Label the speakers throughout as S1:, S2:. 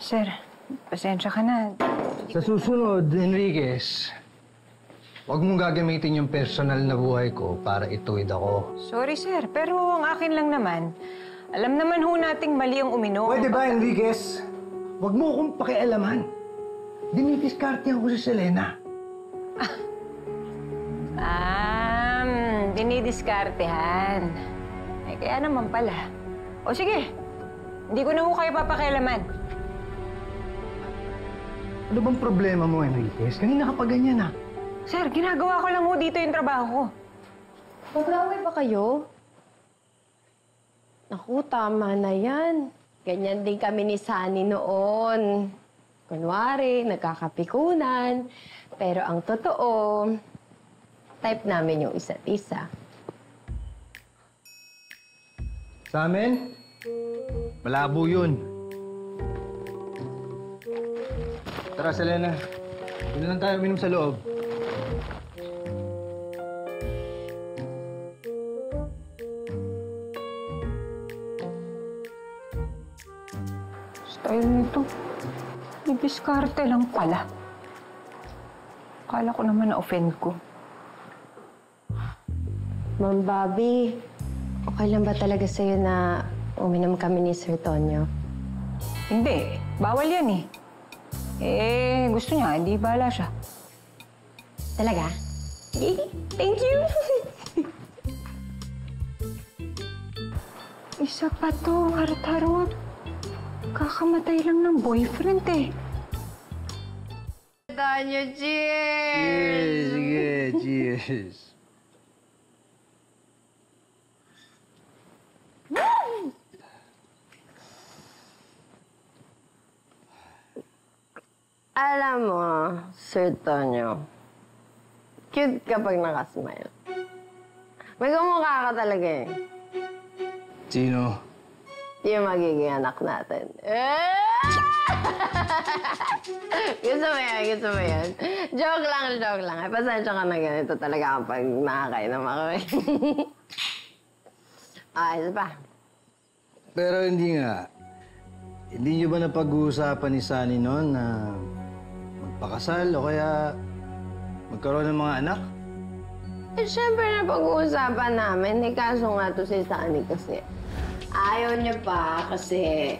S1: Sir, pasensya ka na.
S2: Sa susunod, Enriquez, huwag mong gagamitin yung personal na buhay ko para ituwid ako.
S1: Sorry, sir. Pero ang akin lang naman, alam naman ho nating mali ang uminom.
S2: Pwede ba, Enriquez? Huwag mo akong pakialaman. Dinidiskarte ako si Selena.
S1: Dinidiskartehan. Ay, kaya naman pala. O sige, hindi ko na ho kayo papakialaman.
S2: Ano bang problema mo, Enriquez? Kanina ka pa ganyan,
S1: Sir, ginagawa ko lang ho dito yung trabaho ko.
S3: Mag-away ba kayo? Naku, tama na yan. Ganyan din kami ni Sunny noon. Kunwari, nagkakapikunan. Pero ang totoo, type namin yung isa't isa.
S2: Sa amin, malabo yun. Tara, Selena. Doon lang tayo uminom sa loob.
S1: Style nito. Didiskarte lang pala. Akala ko naman na-offend ko.
S3: Ma'am Bobby, okay lang ba talaga sa'yo na uminom kami ni Sir Tonyo?
S1: Hindi. Bawal yan eh. Gusto niya. Hindi bahala siya.
S3: Talaga? Thank you!
S1: Isa pa to, harot-harot. Kakamatay lang ng boyfriend eh.
S3: Tonyo, cheers!
S2: Sige, cheers.
S3: Alam mo, Sir Tonyo, cute kapag nakasmile. May kumukha ka talaga eh.
S2: Sino?
S3: Yung magiging anak natin. Gusto mo yan, gusto mo yan. Joke lang. Ay, pasensya ka na ganito talaga kapag nakakainom ako eh. Isa pa.
S2: Pero hindi nga. Hindi niyo ba napag-uusapan ni Sunny noon na magpakasal o kaya magkaroon ng mga anak?
S3: Siyempre na pag-uusapan namin. Kaso nga to si Sunny kasi ayaw niya pa kasi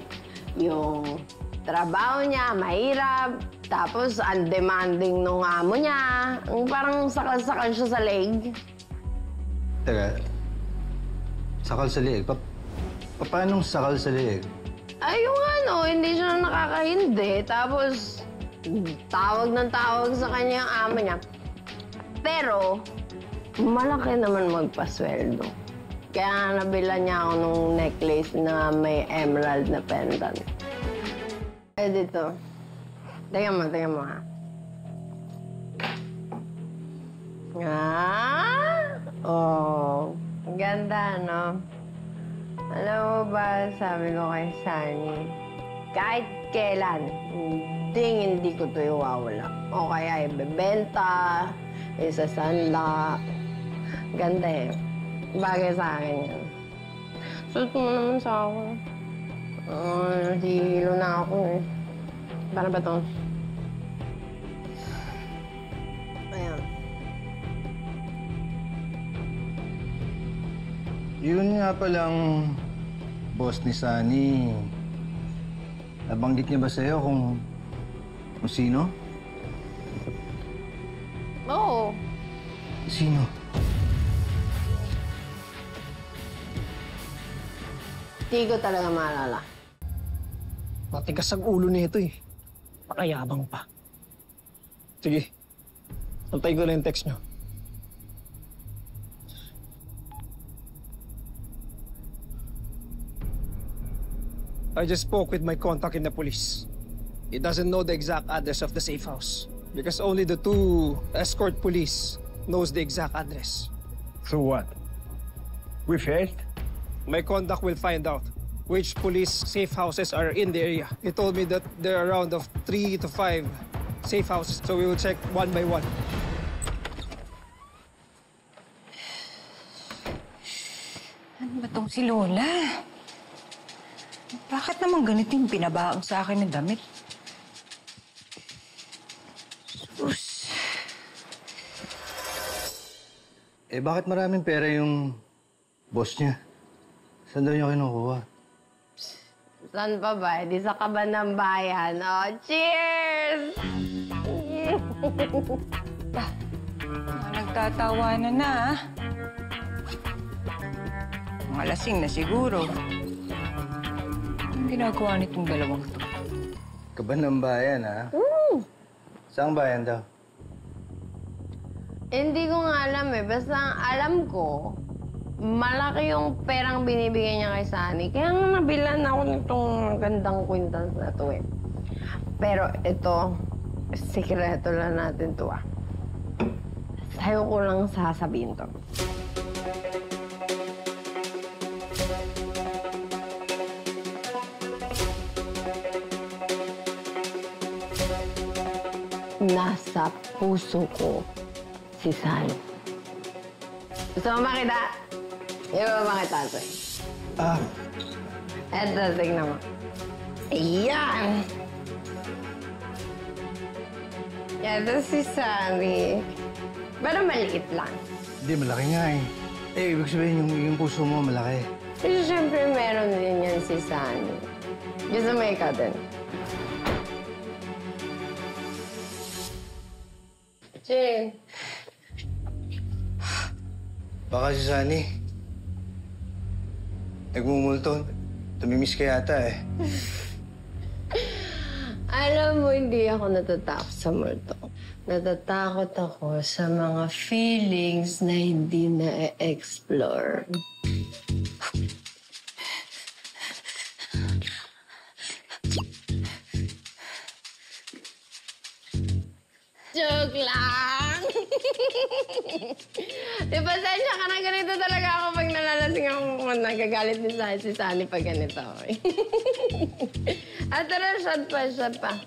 S3: yung trabaho niya mahirap. Tapos ang demanding nung amo niya. Parang sakal-sakal siya sa leg.
S2: Teka, sakal sa liig? Paano sakal sa liig?
S3: Ay, yung hindi siya nakakahindi. Tapos, tawag ng tawag sa kanya yung amo niya. Pero, malaki naman magpasweldo. Kaya nabila niya ako nung necklace na may emerald na pendant. Dito. Tingnan mo ha. Ang ganda, no? Alam mo ba, sabi ko kay Sunny, kahit kailan, hindi ko ito iwawala. O kaya ibebenta, isasanla. Ganda eh. Bagay sa akin yan. Suot mo naman sa ako. Nahihilo na ako eh. Para ba ito? Ayan.
S2: Yun nga palang boss ni Sunny. Nabanggit niya ba sa'yo kung sino?
S3: Oo.
S2: Sino?
S3: Hindi ko talaga maalala.
S4: Matigas ang ulo nito eh. Pakayabang pa. Sige. Antay ko na yung text nyo. I just spoke with my contact in the police. He doesn't know the exact address of the safe house because only the 2 escort police knows the exact address.
S5: So what? We failed?
S4: My contact will find out which police safe houses are in the area. He told me that there are around 3 to 5 safe houses, so we will check one by one.
S1: Ano ba tong si Lola? Bakit naman ganito yung pinabaang sa akin ng damit? Sus.
S2: Eh, bakit maraming pera yung boss niya? Saan daw niya kinukuha?
S3: Saan pa ba? Di sa kaban ng bayan. Oh, cheers!
S1: Nagtatawanan na, ah. Mga lasing na siguro. Anong ginagawa nitong dalawang to?
S2: Kaban ng bayan, ha? Saang bayan daw?
S3: Hindi ko nga alam eh. Basta ang alam ko, malaki yung perang binibigay niya kay Sunny. Kaya nga nabilan ako nitong gandang kwintas na to eh. Pero ito, sikreto lang natin to ah. Sa'yo ko lang sasabihin to. Nasa puso ko si Sunny. Gusto mo makita? Hindi mo makita ito eh.
S2: Ah,
S3: Eto, tignan mo. Ayan! Ito si Sunny. Pero maliit lang.
S2: hindi, malaki nga eh. Eh, ibig sabihin yung puso mo malaki.
S3: Kasi syempre meron din yan si Sunny. Gusto mo ikaw din? Jane.
S2: Baka si Sunny. Nagmumulto. Tumimiss ka yata eh.
S3: Alam mo, hindi ako natatakot sa multo. Natatakot ako sa mga feelings na hindi na-explore. Joke lang! Di ba, Sensya ka na ganito talaga ako pag nalalasing ako kung nagagalit din sa si Sunny pag ganito. At tara, shot pa.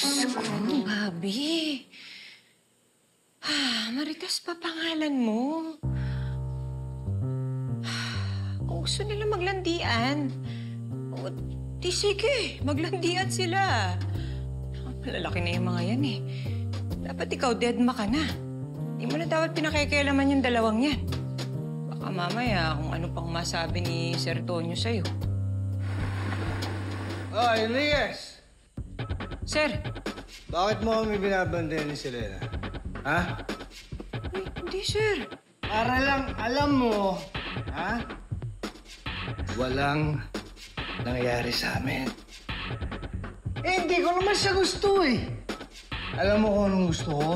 S1: Diyos ko, Bobby. Maritas pa pangalan mo. Kung gusto nila maglandian, o, di sige, maglandian sila. Malalaki na yung mga yan eh. Dapat ikaw deadma ka na. Di mo na dapat pinakikialaman yung dalawang yan. Baka mamaya kung ano pang masabi ni Sir Tonyo sa'yo.
S2: Oh, Enriquez!
S1: Sir!
S2: Bakit mo kami binabandayan ni Selena? Ha?
S1: Ay, hindi, sir.
S2: Para lang alam mo, ha? Walang nangyari sa amin. Eh, hindi ko naman siya gusto eh. Alam mo kung anong gusto ko?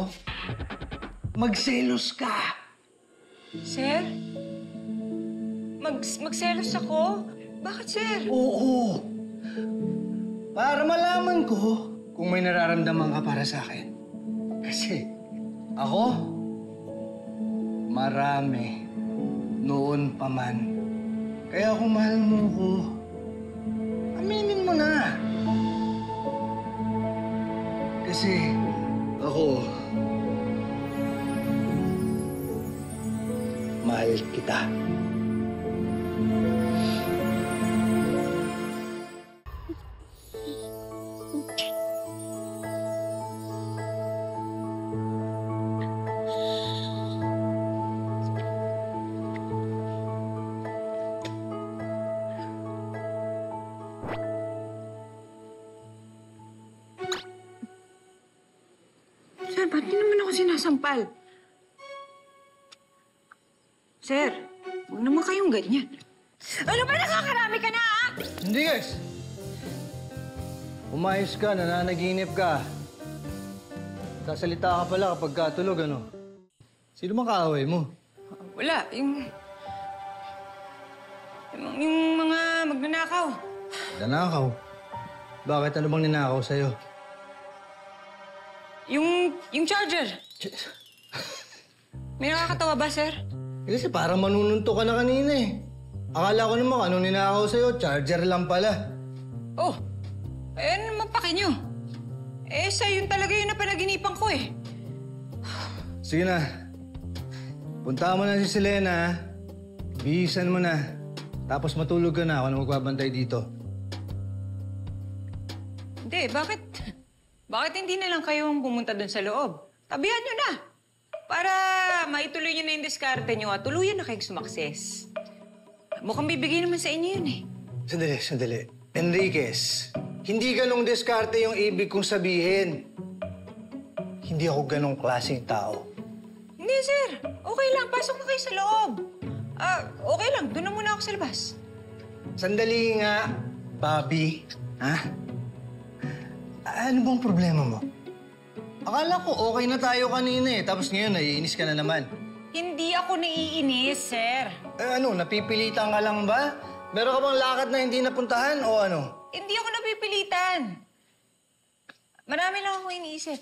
S2: Magselos ka.
S1: Sir? Magselos ako? Bakit, sir?
S2: Oo. Para malaman ko kung may nararamdaman ka para sa akin. Kasi ako, marami noon pa man. Kaya kung mahal mo ko, aminin mo na. Kasi ako, mahal kita.
S1: Sir, ba't di naman ako sinasampal? Sir, huwag naman kayong ganyan. Ano ba, nakakarami ka na, ah?
S2: Hindi, guys. Umayos ka, nananaginip ka. Sasalita ka pala kapag katulog, ano? Sino bang kaaway mo?
S1: Wala, yung mga magnanakaw.
S2: Nanakaw. Bakit? Ano bang ninakaw sa'yo?
S1: Yung charger. May nakakatawa ba, sir?
S2: Kasi parang manununto ka na kanina eh. Akala ko naman anong ninakaw sa'yo, charger lang pala.
S1: Oh, ano naman paki nyo? Siya yun talaga yung napanaginipan ko eh.
S2: Sige na. Punta mo na si Selena. Bihisan mo na. Tapos matulog ka na ako na magbabantay dito.
S1: Hindi, bakit? Bakit hindi na lang kayong pumunta doon sa loob? Tabihan nyo na. Para maituloy nyo na yung diskarte nyo at tuluyan na kayong sumakses. Mukhang bibigay naman sa inyo yun eh.
S2: Sandali. Enriquez, hindi ganong diskarte yung ibig kong sabihin. Hindi ako ganong klaseng tao.
S1: Hindi, sir. Okay lang. Pasok na kayo sa loob. Okay lang. Doon na muna ako sa labas.
S2: Sandali nga, Bobby. Ha? Ano bang problema mo? Akala ko okay na tayo kanina eh. Tapos ngayon, naiinis ka na naman.
S1: Hindi ako naiinis, sir.
S2: Napipilitan ka lang ba? Meron ka bang lakad na hindi napuntahan o ano?
S1: Hindi ako napipilitan. Marami lang ako iniisip.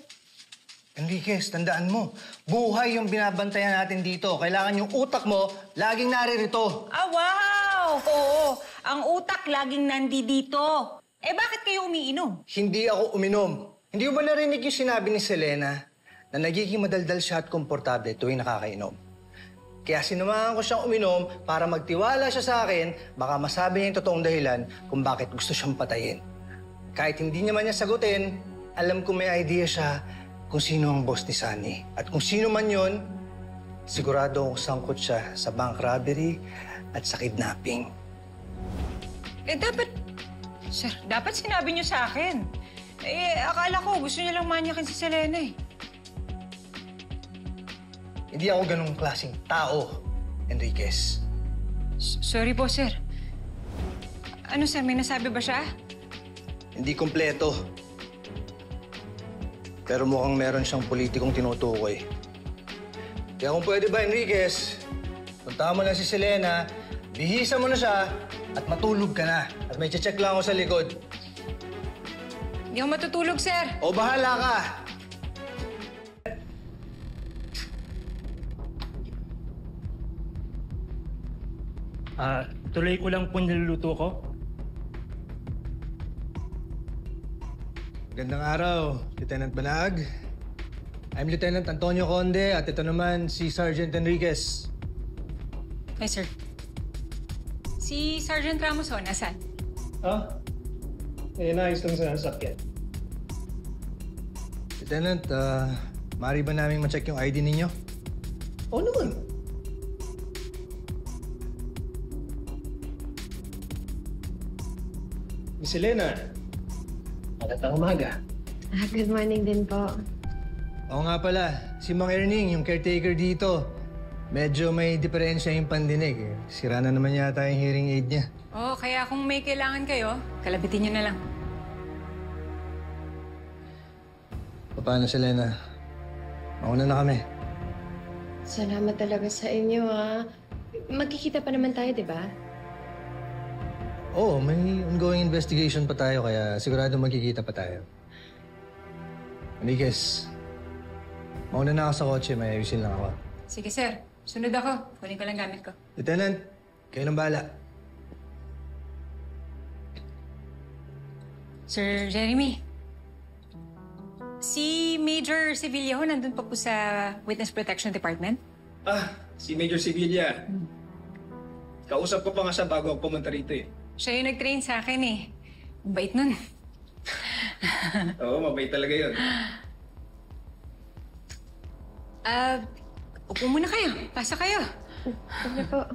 S2: Enriquez, tandaan mo, buhay yung binabantayan natin dito. Kailangan yung utak mo laging naririto.
S1: Wow! Oo, ang utak laging nandito. Bakit kayo umiinom?
S2: Hindi ako uminom. Hindi mo ba narinig yung sinabi ni Selena na nagiging madaldal siya at komportable tuwing nakakainom? Kaya sinamahan ko siyang uminom para magtiwala siya sa akin, baka masabi niya yung totoong dahilan kung bakit gusto siyang patayin. Kahit hindi naman niya sagutin, alam ko may idea siya kung sino ang boss ni Sunny. At kung sino man yon, sigurado akong sangkot siya sa bank robbery at sa kidnapping.
S1: Dapat sinabi niyo sa akin. Akala ko gusto niya lang manyakin si Selena eh.
S2: Hindi ako ganong klaseng tao, Enriquez.
S1: Sorry po, sir. Ano, sir? May nasabi ba siya?
S2: Hindi kompleto. Pero mukhang meron siyang politikong tinutukoy. Kaya kung pwede ba, Enriquez, punta mo na si Selena, bihisa mo na siya, at matulog ka na. At may check lang ako sa likod.
S1: Hindi ako matutulog, sir.
S2: O bahala ka!
S6: Tuloy ko lang po niluluto ko.
S2: Gandang araw, Lieutenant Banag. I'm Lieutenant Antonio Conde at ito naman si Sergeant Enriquez.
S1: Hi, sir. Si Sergeant Ramos, nasaan?
S4: Naayos lang sa sasakyan.
S2: Lieutenant, maaari ba namin ma-check yung ID ninyo?
S4: Oo naman. Miss Elena, magandang umaga.
S3: Good morning din po.
S2: Oo nga pala, si Mang Erning, yung caretaker dito. Medyo may diferensya yung pandinig. Sira na naman yata yung hearing aid niya.
S1: Kaya kung may kailangan kayo, kalabitin niyo na lang.
S2: Paano, Selena? Mauna na kami.
S3: Salamat talaga sa inyo, ha. Magkikita pa naman tayo, di ba?
S2: Oo, may ongoing investigation pa tayo, kaya sigurado magkikita pa tayo. Enriquez, mauna na ako sa kotse, may ayusin lang ako.
S1: Sige, sir. Sunod ako. Kunin ko lang gamit ko.
S2: Lieutenant, kayo nang bahala.
S1: Sir Jeremy, si Major Sevilla nandun pa po sa Witness Protection Department?
S4: Si Major Sevilla. Kausap ko pa nga siya bago ako pumunta rito eh.
S1: Siya yung nag-train sa akin eh. Ang bait nun.
S4: Oo, mabait talaga yun.
S1: Upo muna kayo. Pasa kayo.
S3: Ano po?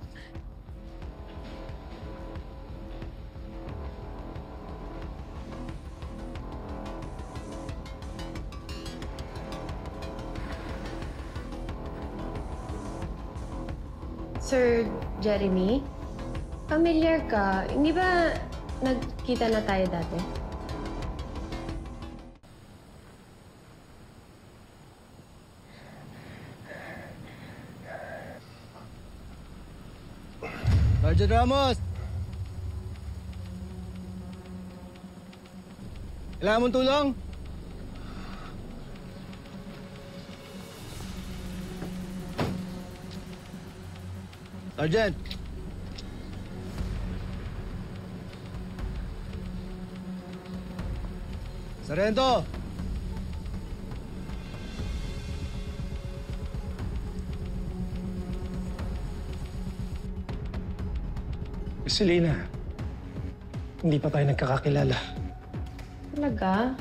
S3: Sir Jeremy, familiar ka. Hindi ba nagkita na tayo dati?
S2: Sergeant Ramos! Kailangan mong tulong? Sergeant! Sargento!
S4: Selena, hindi pa tayo nagkakakilala.
S3: Talaga?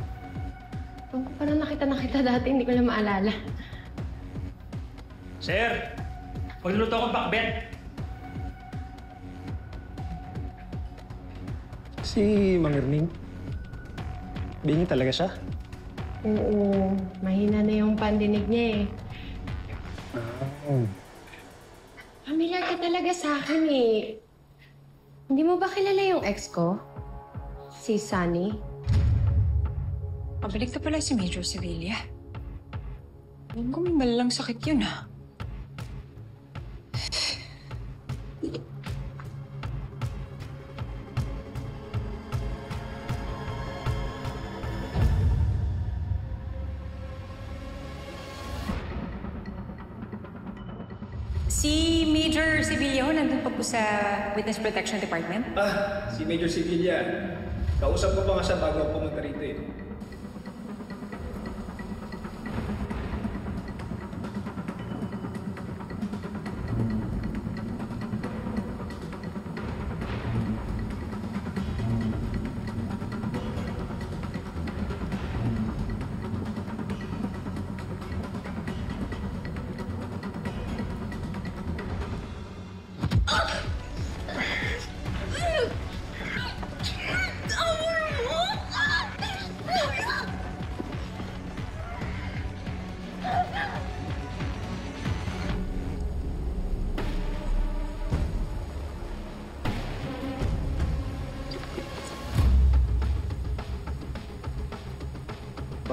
S3: Kung parang nakita dati, hindi ko lang maalala.
S6: Sir, magluluto akong pakbet.
S4: Si Mang Erning, bingi talaga siya.
S3: Oo, mahina na yung pandinig niya eh. Familiar ka talaga sa akin eh. Hindi mo ba kilala yung ex ko? Si Sunny?
S1: Pabalik na pala si Major Sevilla. Alam ko may malalang sakit yun, ha? Si Major Sevilla ho, nandun pa po sa Witness Protection Department.
S4: Si Major Sevilla. Kausap ko pa nga siya bago ako pumunta rito eh.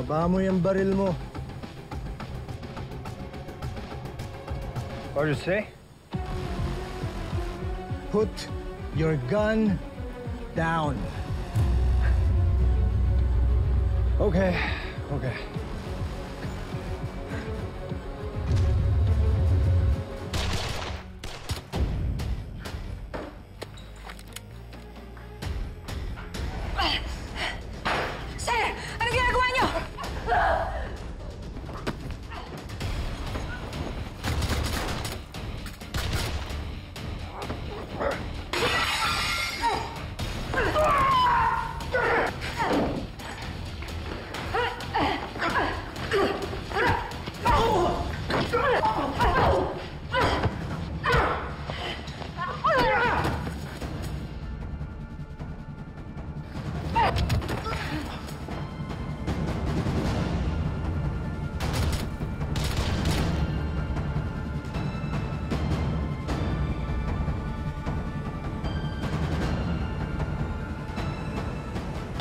S2: Baba mo yung baril mo.
S5: What do you say?
S2: Put your gun down.
S5: Okay, okay.
S1: Sir! Anong ginagawa niyo?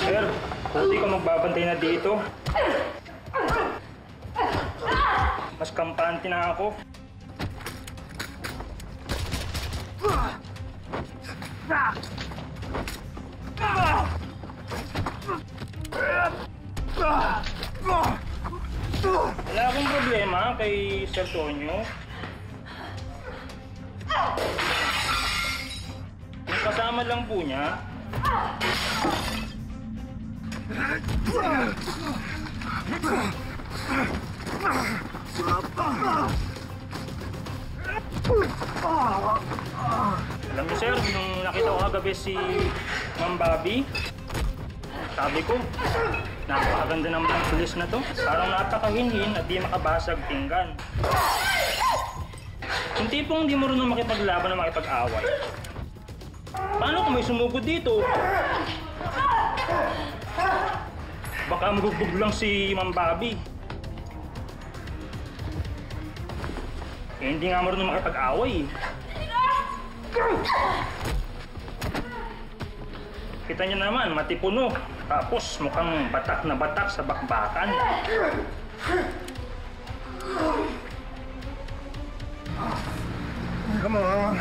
S6: Sir, hindi ka magbabantay na dito. Mas kampante na ako. Wala akong problema kay Sir Tonyo. Yung kasama lang po niya. Alam niyo sir, nung nakita ko kagabi si Ma'am Bobby, sabi ko, napakaganda naman ang pulis na to. Parang napakahinhin at di makabasag pinggan. Yung tipong di mo rin makipaglaban na makipag-away. Paano kung may sumugod dito? Baka magugbog lang si Ma'am Bobby. Eh, hindi nga marunong makipag-away. Kita niyo naman, matipuno. Tapos mukhang batak na batak sa bakbakan.
S5: Come on.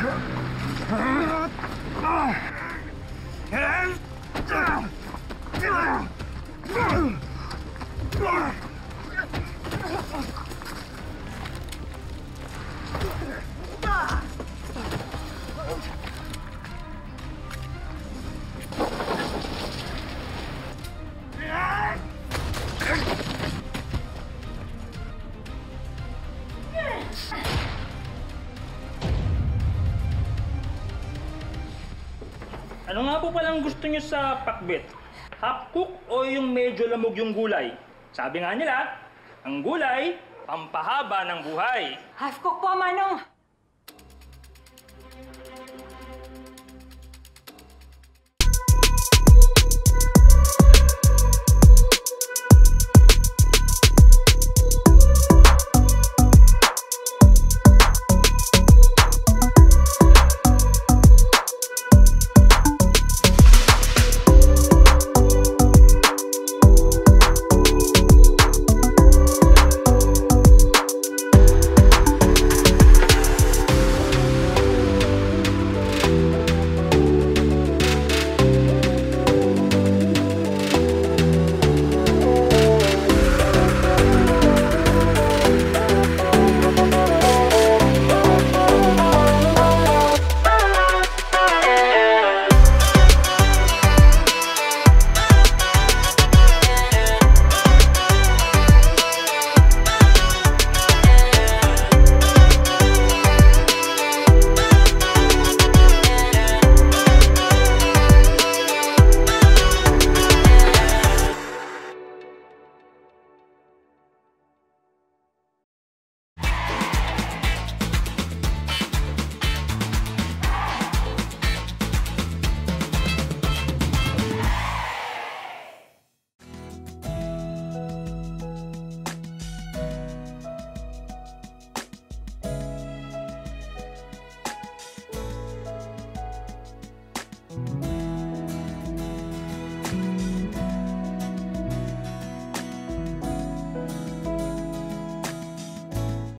S6: Ano nga po palang gusto nyo sa pakbet? Half cook o yung medyo lamog yung gulay? Sabi nga nila, ang gulay, pampahaba ng buhay.
S1: Half cook po, Manong.